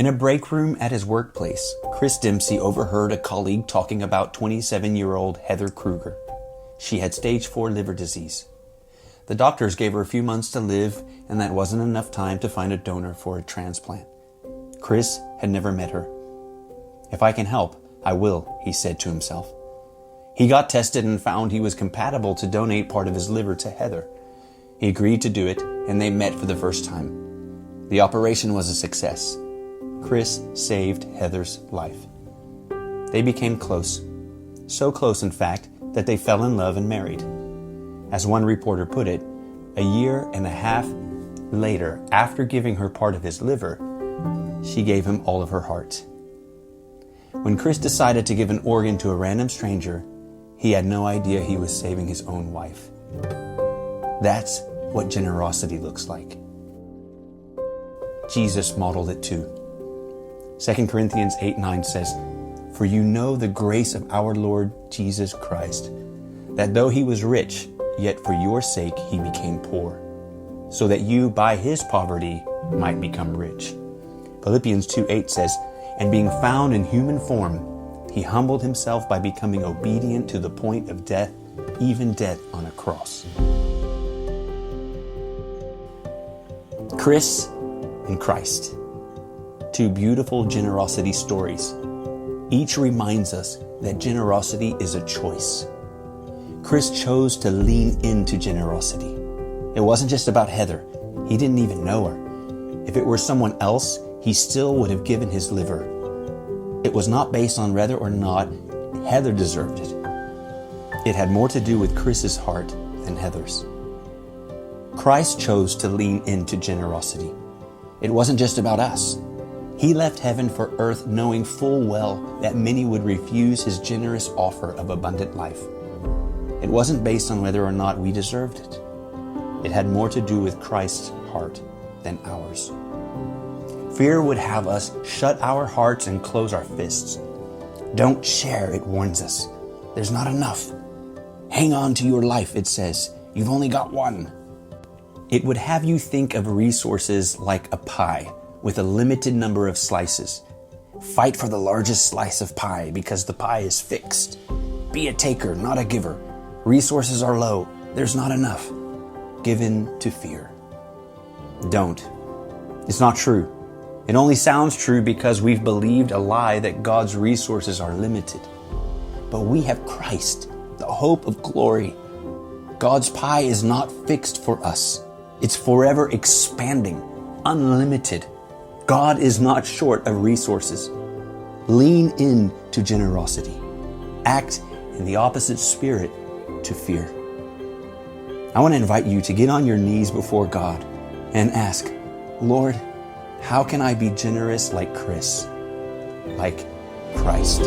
In a break room at his workplace, Chris Dempsey overheard a colleague talking about 27-year-old Heather Kruger. She had stage 4 liver disease. The doctors gave her a few months to live, and that wasn't enough time to find a donor for a transplant. Chris had never met her. "If I can help, I will," he said to himself. He got tested and found he was compatible to donate part of his liver to Heather. He agreed to do it, and they met for the first time. The operation was a success. Chris saved Heather's life. They became close. So close, in fact, that they fell in love and married. As one reporter put it, a year and a half later, after giving her part of his liver, she gave him all of her heart. When Chris decided to give an organ to a random stranger, he had no idea he was saving his own wife. That's what generosity looks like. Jesus modeled it too. 2 Corinthians 8:9 says, "For you know the grace of our Lord Jesus Christ, that though he was rich, yet for your sake he became poor, so that you by his poverty might become rich." Philippians 2:8 says, "And being found in human form, he humbled himself by becoming obedient to the point of death, even death on a cross." Chris and Christ. Two beautiful generosity stories. Each reminds us that generosity is a choice. Chris chose to lean into generosity. It wasn't just about Heather. He didn't even know her. If it were someone else, he still would have given his liver. It was not based on whether or not Heather deserved it. It had more to do with Chris's heart than Heather's. Christ chose to lean into generosity. It wasn't just about us. He left heaven for earth knowing full well that many would refuse his generous offer of abundant life. It wasn't based on whether or not we deserved it. It had more to do with Christ's heart than ours. Fear would have us shut our hearts and close our fists. Don't share, it warns us. There's not enough. Hang on to your life, it says. You've only got one. It would have you think of resources like a pie with a limited number of slices. Fight for the largest slice of pie because the pie is fixed. Be a taker, not a giver. Resources are low. There's not enough. Give in to fear. Don't. It's not true. It only sounds true because we've believed a lie that God's resources are limited. But we have Christ, the hope of glory. God's pie is not fixed for us. It's forever expanding, unlimited. God is not short of resources. Lean in to generosity. Act in the opposite spirit to fear. I want to invite you to get on your knees before God and ask, Lord, how can I be generous like Chris, like Christ?